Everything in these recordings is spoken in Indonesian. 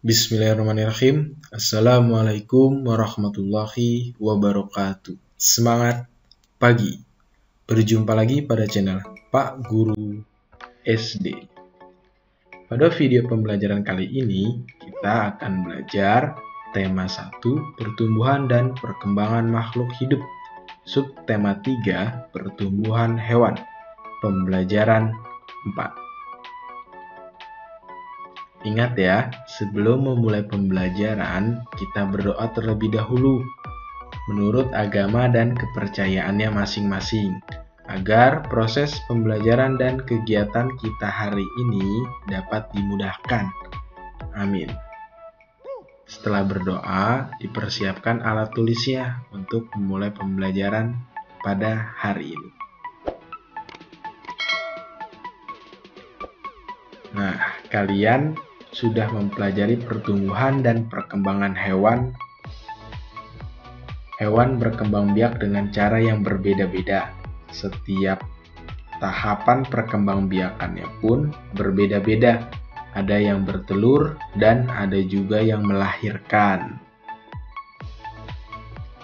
Bismillahirrahmanirrahim. Assalamualaikum warahmatullahi wabarakatuh. Semangat pagi. Berjumpa lagi pada channel Pak Guru SD. Pada video pembelajaran kali ini, kita akan belajar tema 1, pertumbuhan dan perkembangan makhluk hidup. Subtema 3, pertumbuhan hewan. Pembelajaran 4. Ingat ya, sebelum memulai pembelajaran, kita berdoa terlebih dahulu menurut agama dan kepercayaannya masing-masing, agar proses pembelajaran dan kegiatan kita hari ini dapat dimudahkan. Amin. Setelah berdoa, dipersiapkan alat tulisnya untuk memulai pembelajaran pada hari ini. Nah, kalian sudah mempelajari pertumbuhan dan perkembangan hewan. Hewan berkembang biak dengan cara yang berbeda-beda. Setiap tahapan perkembangbiakannya pun berbeda-beda. Ada yang bertelur dan ada juga yang melahirkan.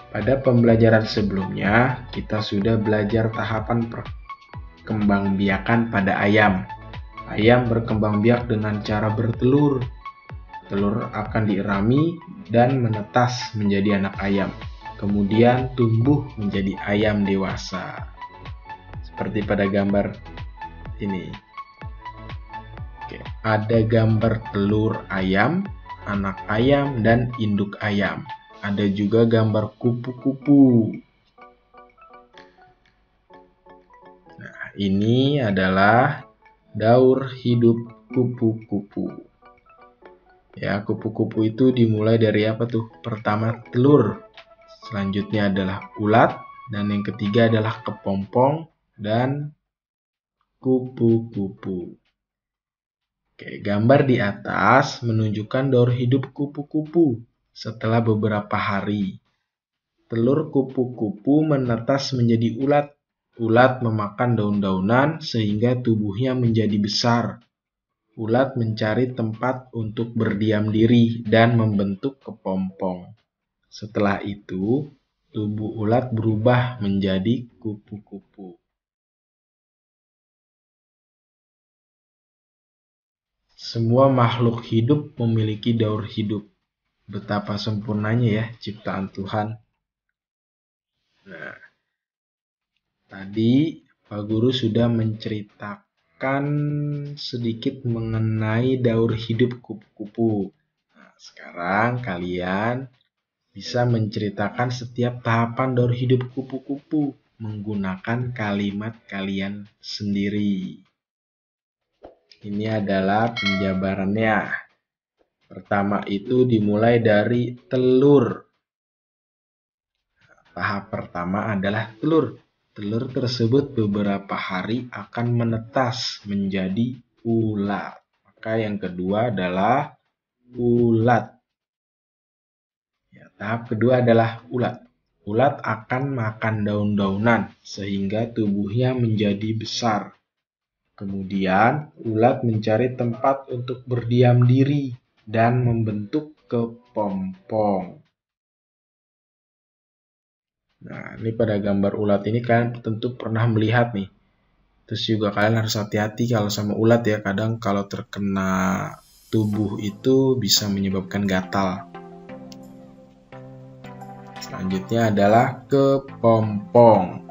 Pada pembelajaran sebelumnya, kita sudah belajar tahapan perkembangbiakan pada ayam. Ayam berkembang biak dengan cara bertelur. Telur akan dierami dan menetas menjadi anak ayam. Kemudian tumbuh menjadi ayam dewasa. Seperti pada gambar ini. Oke, ada gambar telur ayam, anak ayam, dan induk ayam. Ada juga gambar kupu-kupu. Nah, ini adalah daur hidup kupu-kupu. Ya, kupu-kupu itu dimulai dari apa tuh? Pertama telur, selanjutnya adalah ulat, dan yang ketiga adalah kepompong dan kupu-kupu. Oke, gambar di atas menunjukkan daur hidup kupu-kupu setelah beberapa hari. Telur kupu-kupu menetas menjadi ulat. Ulat memakan daun-daunan sehingga tubuhnya menjadi besar. Ulat mencari tempat untuk berdiam diri dan membentuk kepompong. Setelah itu, tubuh ulat berubah menjadi kupu-kupu. Semua makhluk hidup memiliki daur hidup. Betapa sempurnanya ya ciptaan Tuhan. Nah, tadi Pak Guru sudah menceritakan sedikit mengenai daur hidup kupu-kupu. Nah, sekarang kalian bisa menceritakan setiap tahapan daur hidup kupu-kupu menggunakan kalimat kalian sendiri. Ini adalah penjabarannya. Pertama itu dimulai dari telur. Tahap pertama adalah telur. Telur tersebut beberapa hari akan menetas menjadi ulat. Maka yang kedua adalah ulat. Ya, tahap kedua adalah ulat. Ulat akan makan daun-daunan sehingga tubuhnya menjadi besar. Kemudian, ulat mencari tempat untuk berdiam diri dan membentuk kepompong. Nah, ini pada gambar ulat ini kalian tentu pernah melihat nih. Terus juga kalian harus hati-hati kalau sama ulat ya. Kadang kalau terkena tubuh itu bisa menyebabkan gatal. Selanjutnya adalah kepompong.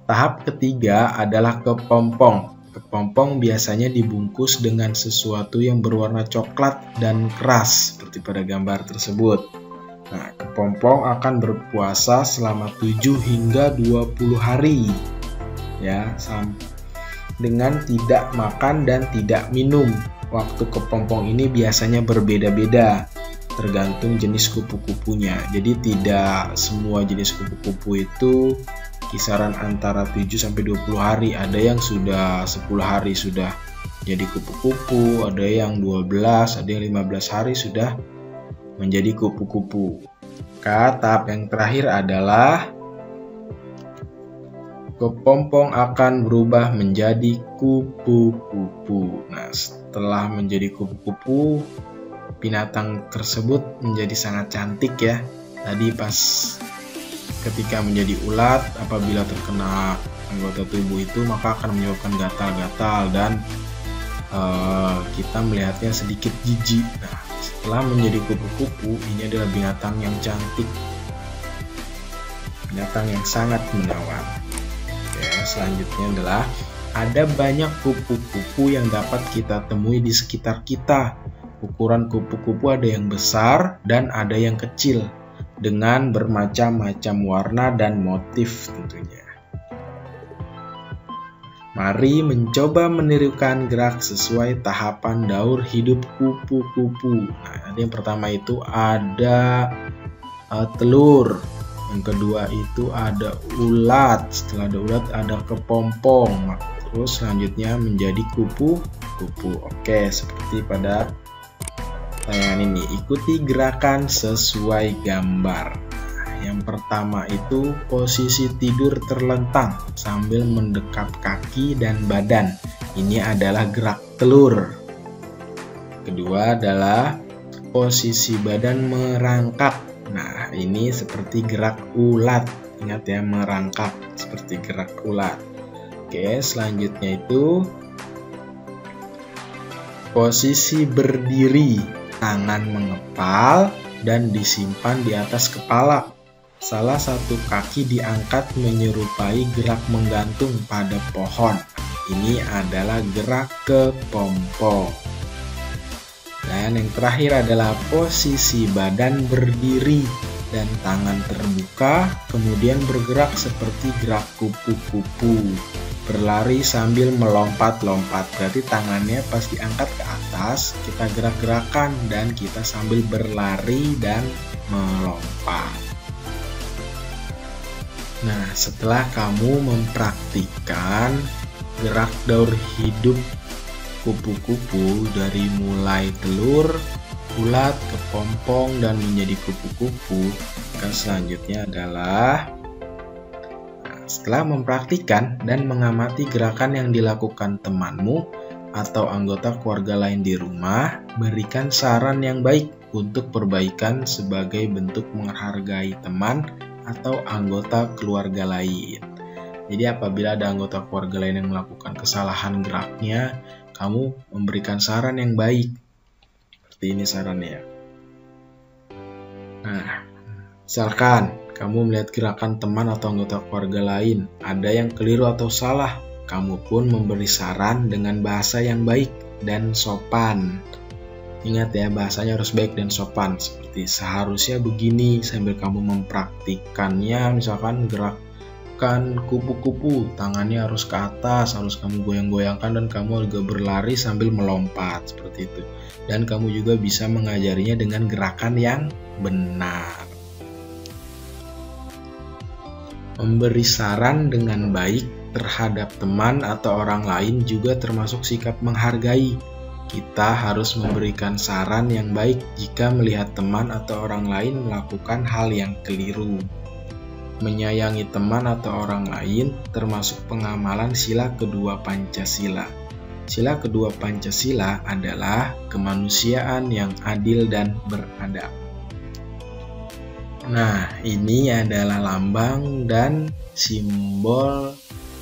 Tahap ketiga adalah kepompong. Kepompong biasanya dibungkus dengan sesuatu yang berwarna coklat dan keras seperti pada gambar tersebut. Nah, kepompong akan berpuasa selama 7 hingga 20 hari. Ya, dengan tidak makan dan tidak minum. Waktu kepompong ini biasanya berbeda-beda tergantung jenis kupu-kupunya. Jadi tidak semua jenis kupu-kupu itu kisaran antara 7 sampai 20 hari. Ada yang sudah 10 hari sudah jadi kupu-kupu, ada yang 12, ada yang 15 hari sudah menjadi kupu-kupu. Tahap yang terakhir adalah kepompong akan berubah menjadi kupu-kupu. Nah, setelah menjadi kupu-kupu, binatang tersebut menjadi sangat cantik ya. Tadi pas ketika menjadi ulat, apabila terkena anggota tubuh itu maka akan menyebabkan gatal-gatal dan kita melihatnya sedikit jijik. Nah, setelah menjadi kupu-kupu, ini adalah binatang yang cantik, binatang yang sangat menawan. Oke, selanjutnya adalah ada banyak kupu-kupu yang dapat kita temui di sekitar kita. Ukuran kupu-kupu ada yang besar dan ada yang kecil, dengan bermacam-macam warna dan motif tentunya. Mari mencoba menirukan gerak sesuai tahapan daur hidup kupu-kupu. Nah, yang pertama itu ada telur. Yang kedua itu ada ulat. Setelah ada ulat ada kepompong. Terus selanjutnya menjadi kupu-kupu. Oke, seperti pada tayangan ini. Ikuti gerakan sesuai gambar. Yang pertama itu posisi tidur terlentang sambil mendekap kaki dan badan. Ini adalah gerak telur. Kedua adalah posisi badan merangkak. Nah, ini seperti gerak ulat. Ingat ya, merangkak seperti gerak ulat. Oke, selanjutnya itu posisi berdiri, tangan mengepal dan disimpan di atas kepala. Salah satu kaki diangkat menyerupai gerak menggantung pada pohon. Ini adalah gerak kepompong. Dan yang terakhir adalah posisi badan berdiri dan tangan terbuka, kemudian bergerak seperti gerak kupu-kupu. Berlari sambil melompat-lompat. Berarti tangannya pas diangkat ke atas, kita gerak-gerakan dan kita sambil berlari dan melompat. Nah, setelah kamu mempraktikkan gerak daur hidup kupu-kupu dari mulai telur, ulat, kepompong, dan menjadi kupu-kupu, maka selanjutnya adalah setelah mempraktikkan dan mengamati gerakan yang dilakukan temanmu atau anggota keluarga lain di rumah, berikan saran yang baik untuk perbaikan sebagai bentuk menghargai teman atau anggota keluarga lain. Jadi apabila ada anggota keluarga lain yang melakukan kesalahan geraknya, kamu memberikan saran yang baik. Seperti ini sarannya. Nah, misalkan kamu melihat gerakan teman atau anggota keluarga lain, ada yang keliru atau salah, kamu pun memberi saran dengan bahasa yang baik dan sopan. Ingat ya, bahasanya harus baik dan sopan. Seperti seharusnya begini, sambil kamu mempraktikkannya. Misalkan gerakan kupu-kupu, tangannya harus ke atas, harus kamu goyang-goyangkan, dan kamu juga berlari sambil melompat. Seperti itu. Dan kamu juga bisa mengajarinya dengan gerakan yang benar. Memberi saran dengan baik terhadap teman atau orang lain juga termasuk sikap menghargai. Kita harus memberikan saran yang baik jika melihat teman atau orang lain melakukan hal yang keliru. Menyayangi teman atau orang lain termasuk pengamalan sila kedua Pancasila. Sila kedua Pancasila adalah kemanusiaan yang adil dan beradab. Nah, ini adalah lambang dan simbol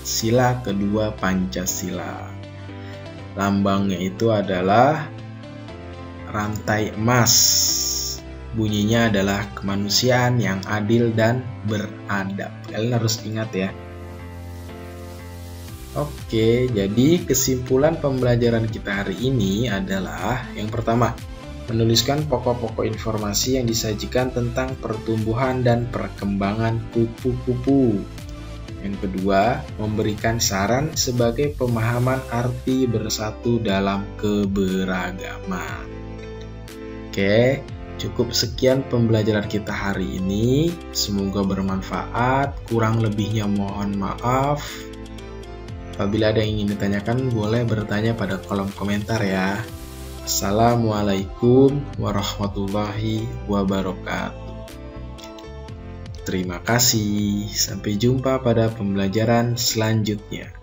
sila kedua Pancasila. Lambangnya itu adalah rantai emas. Bunyinya adalah kemanusiaan yang adil dan beradab. Kalian harus ingat ya. Oke, jadi kesimpulan pembelajaran kita hari ini adalah yang pertama, menuliskan pokok-pokok informasi yang disajikan tentang pertumbuhan dan perkembangan kupu-kupu. Yang kedua, memberikan saran sebagai pemahaman arti bersatu dalam keberagaman. Oke, cukup sekian pembelajaran kita hari ini. Semoga bermanfaat. Kurang lebihnya mohon maaf. Apabila ada yang ingin ditanyakan, boleh bertanya pada kolom komentar ya. Assalamualaikum warahmatullahi wabarakatuh. Terima kasih. Sampai jumpa pada pembelajaran selanjutnya.